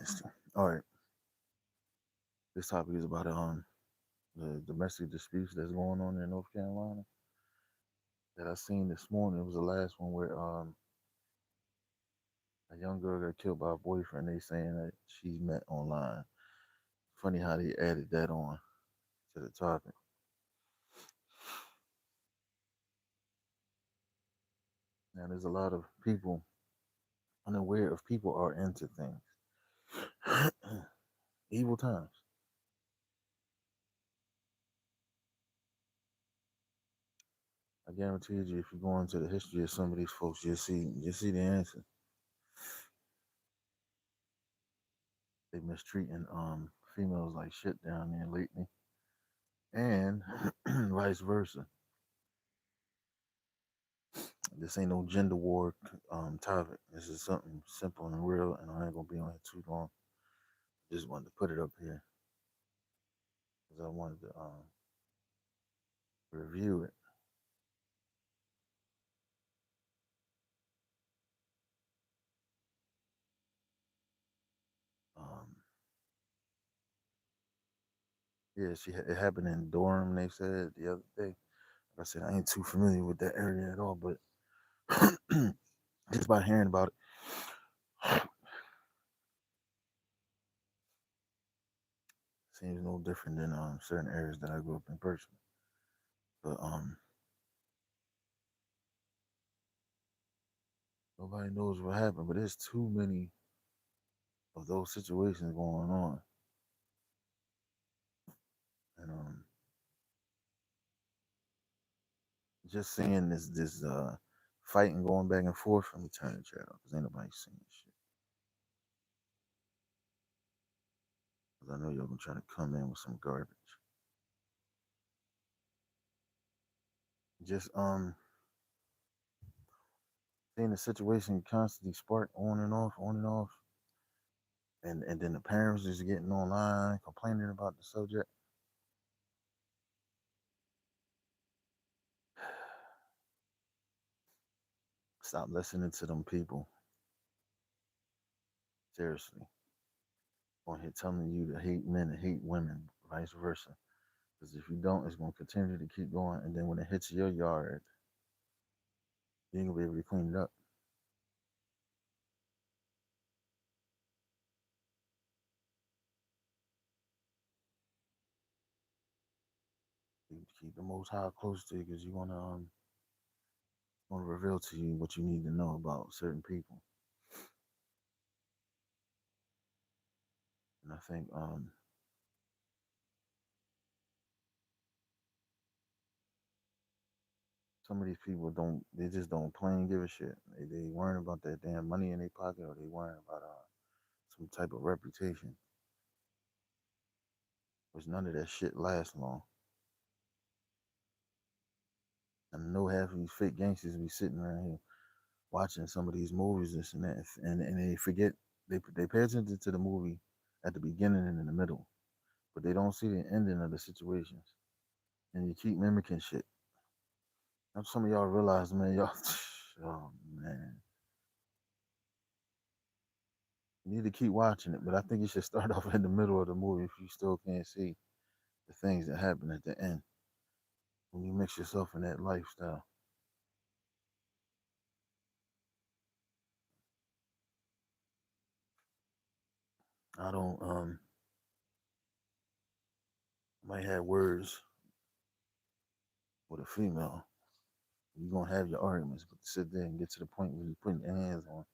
nasty. All right, this topic is about the domestic disputes that's going on in North Carolina that I seen this morning. It was the last one where a young girl got killed by a boyfriend. They saying that she met online. Funny how they added that on to the topic. Now there's a lot of people unaware of people are into things. Evil times. I guarantee you, if you go into the history of some of these folks, you'll see the answer. They mistreating females like shit down there lately, and vice versa. This ain't no gender war topic. This is something simple and real, and I ain't gonna be on here too long. Just wanted to put it up here because I wanted to review it. Um, yeah, it happened in Durham. They said the other day. Like I said, I ain't too familiar with that area at all, but just by hearing about it, seems no different than certain areas that I grew up in personally. But nobody knows what happened. But there's too many of those situations going on, and just seeing this fighting going back and forth. Let me turn the chat off because ain't nobody seeing this shit. Because I know y'all gonna try to come in with some garbage. Just seeing the situation constantly spark on and off, and then the parents just getting online complaining about the subject. Stop listening to them people. Seriously, on here telling you to hate men and hate women, vice versa. Because if you don't, it's gonna continue to keep going, and then when it hits your yard, you ain't gonna be able to clean it up. Keep the Most High close to you because you want to reveal to you what you need to know about certain people. And I think some of these people they just don't plain give a shit. They worrying about that damn money in their pocket, or they worrying about some type of reputation, which none of that shit lasts long. And I know half of these fake gangsters be sitting around here watching some of these movies, this and that, and they forget they pay attention to the movie at the beginning and in the middle, but they don't see the ending of the situations, and you keep mimicking shit. Now some of y'all realize, man, y'all, oh man, you need to keep watching it, but I think you should start off in the middle of the movie if you still can't see the things that happen at the end when you mix yourself in that lifestyle. I don't might have words with a female. You're gonna have your arguments, but to sit there and get to the point where you're putting your hands on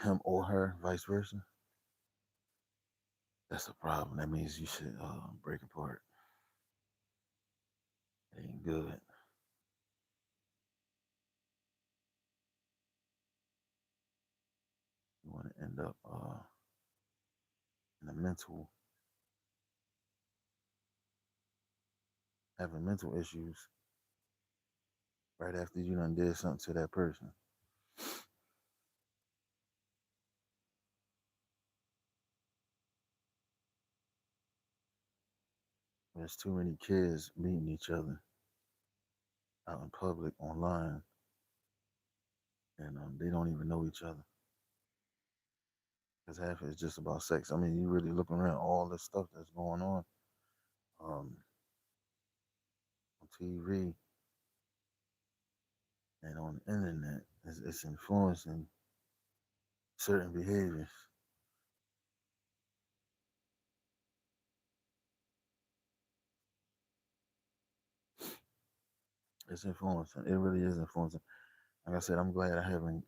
him or her, vice versa, that's a problem. That means you should break apart. It ain't good. You want to end up in a having mental issues right after you done did something to that person. There's too many kids meeting each other out in public online, and they don't even know each other. because half is just about sex. I mean, you really look around all the stuff that's going um, on TV and on the internet. It's influencing certain behaviors. It's influencing. It really is influencing. Like I said, I'm glad I haven't.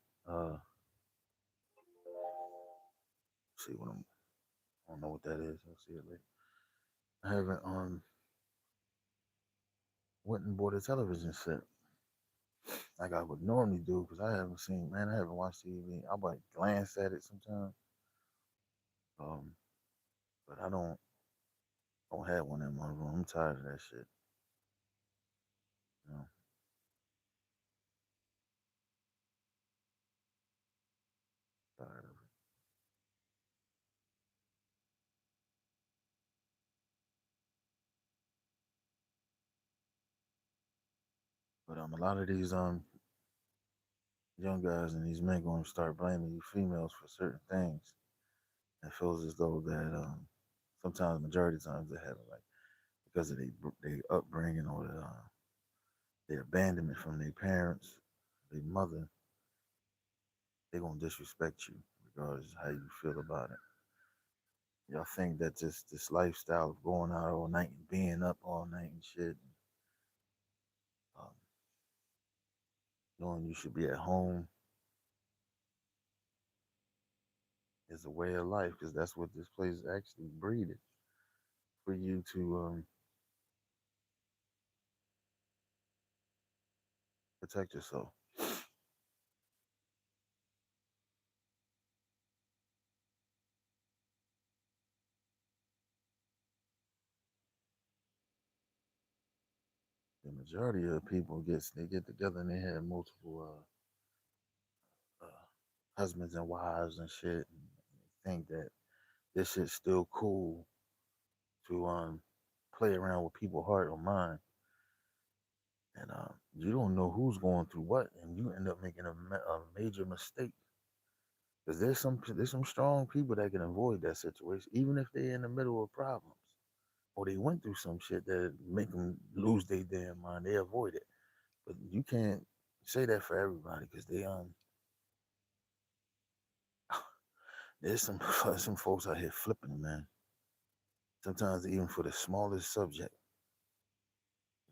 See what I'm. I don't know what that is. I'll see it later. I haven't went and bought a television set like I would normally do because I haven't seen. Man, I haven't watched TV. I might glance at it sometimes. Um, but I don't have one in my room. I'm tired of that shit. You know, tired of it. But a lot of these young guys and these men going to start blaming you females for certain things. It feels as though that sometimes, majority of times, they have it like because of their upbringing or their abandonment from their parents, their mother, they're gonna disrespect you regardless of how you feel about it. Y'all think that just this lifestyle of going out all night and being up all night and shit, um, knowing you should be at home is a way of life because that's what this place actually breeded for you to protect yourself. The majority of people they get together and they have multiple husbands and wives and shit, and think that this shit's still cool to play around with people's heart or mind, and you don't know who's going through what, and you end up making a major mistake. Because there's some strong people that can avoid that situation, even if they're in the middle of problems or they went through some shit that make them lose their damn mind. They avoid it, but you can't say that for everybody because there's some some folks out here flipping, man. Sometimes even for the smallest subject,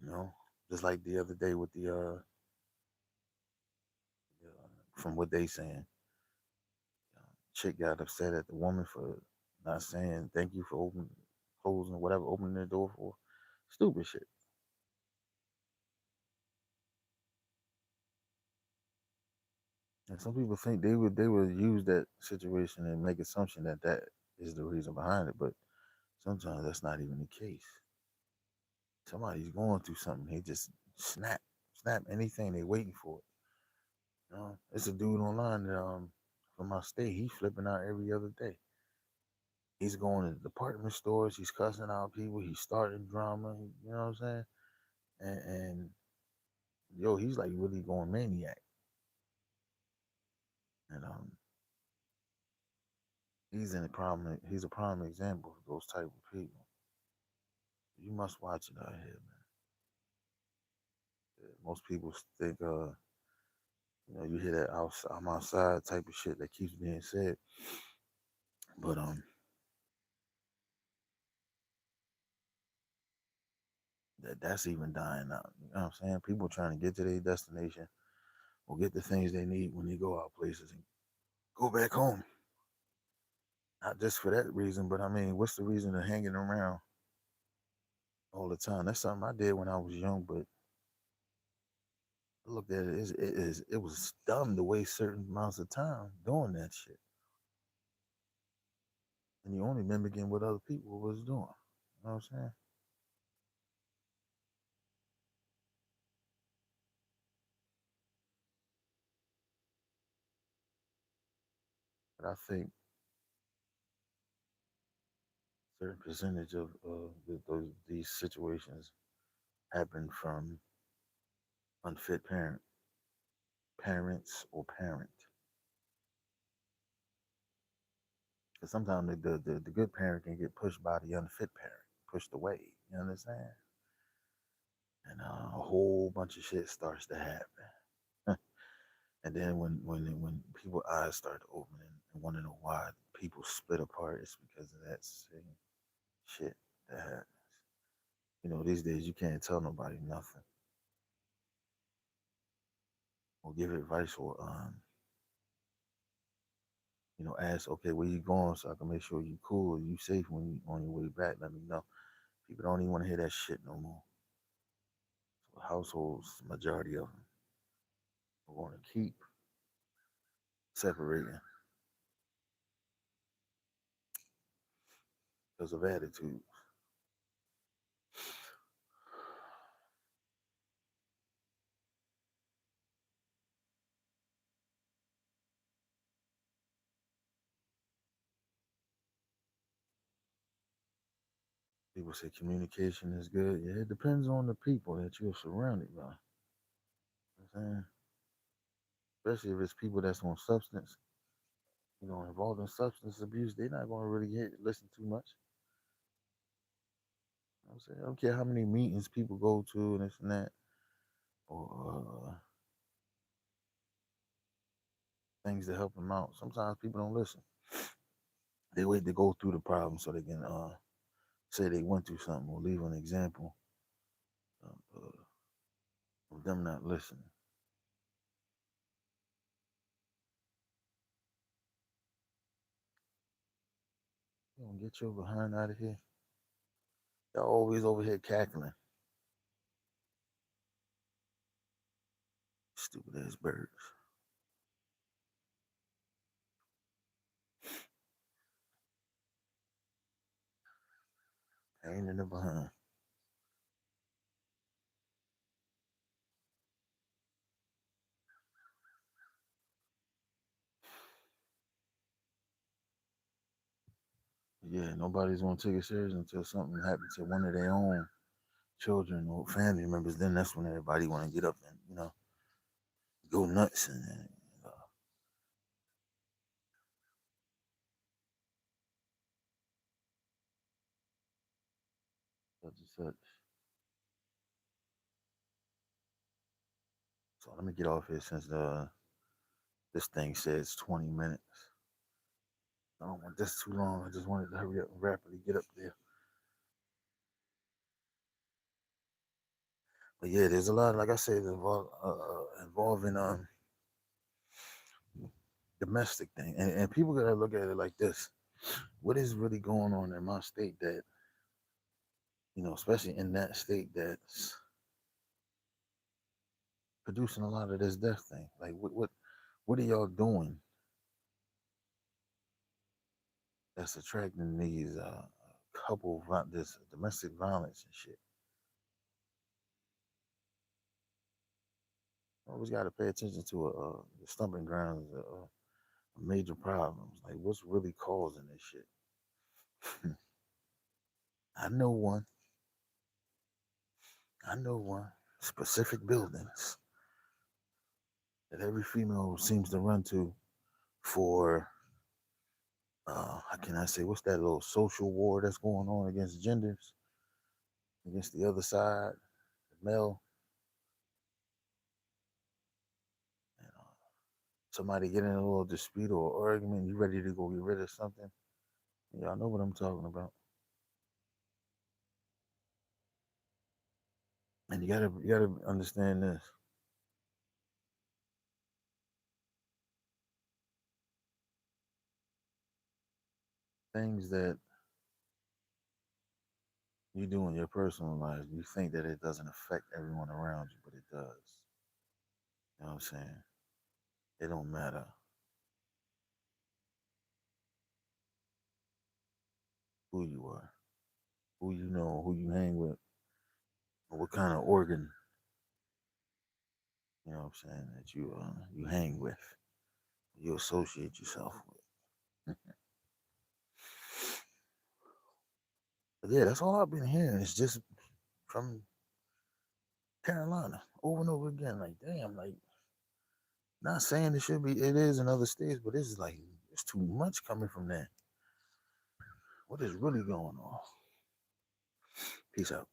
you know, just like the other day with from what they saying, chick got upset at the woman for not saying thank you for closing whatever, opening the door for stupid shit. And some people think they would use that situation and make assumption that that is the reason behind it, but sometimes that's not even the case. Somebody's going through something, they just snap anything they waiting for it. You know, it's a dude online that from my state. He flipping out every other day. He's going to department stores. He's cussing out people. He's starting drama. You know what I'm saying? And yo, he's like really going maniac. And he's a prime example of those type of people. You must watch it out here, man. Yeah, most people think you hear that I'm outside type of shit that keeps being said, but that's even dying out. You know what I'm saying? People trying to get to their destination or get the things they need when they go out places and go back home. Not just for that reason, but I mean, what's the reason of hanging around all the time? That's something I did when I was young, but I looked at it, it was dumb to waste certain amounts of time doing that shit. And you only mimicking what other people was doing. You know what I'm saying? But I think certain percentage of these situations happen from unfit parents or parent. Because sometimes the good parent can get pushed by the unfit parent, pushed away. You understand? And a whole bunch of shit starts to happen. And then when people eyes start opening and want to know why people split apart, it's because of that same shit that happens. These days you can't tell nobody nothing or give advice or ask, okay, where you going so I can make sure you cool, you safe when you on your way back. Let me know. People don't even want to hear that shit no more. So households, majority of them, are going to keep separating because of attitude. People say communication is good. Yeah, it depends on the people that you're surrounded by. You know what I'm saying? Especially if it's people that's on substance, involved in substance abuse, they're not going to really listen too much. You know what I'm saying? I don't care how many meetings people go to and this and that, or things to help them out. Sometimes people don't listen. They wait to go through the problem so they can say they went through something or leave an example of them not listening. You don't get your behind out of here. Y'all always over here cackling. Stupid ass birds. Pain in the behind. Yeah, nobody's gonna take it serious until something happens to one of their own children or family members. Then that's when everybody want to get up and go nuts and such and such. So let me get off here since this thing says 20 minutes. I don't want this too long. I just wanted to hurry up and rapidly get up there. But yeah, there's a lot, like I said, involving domestic thing, and people gotta look at it like this: what is really going on in my state that especially in that state that's producing a lot of this death thing? Like, what are y'all doing that's attracting these this domestic violence and shit? Always got to pay attention to the stumbling grounds, major problems. Like, what's really causing this shit? I know one. I know one. Specific buildings that every female seems to run to for how can I say, what's that little social war that's going on against genders, against the other side, the male, and somebody get in a little dispute or argument, you ready to go get rid of something. Y'all know what I'm talking about. And you gotta understand this. Things that you do in your personal life, you think that it doesn't affect everyone around you, but it does. You know what I'm saying? It don't matter who you are, who you know, who you hang with, or what kind of organ, what I'm saying, that you hang with, you associate yourself with. But yeah, that's all I've been hearing. It's just from Carolina over and over again. Like, damn, like, not saying it should be, it is in other states, but it's like, it's too much coming from there. what is really going on. Peace out.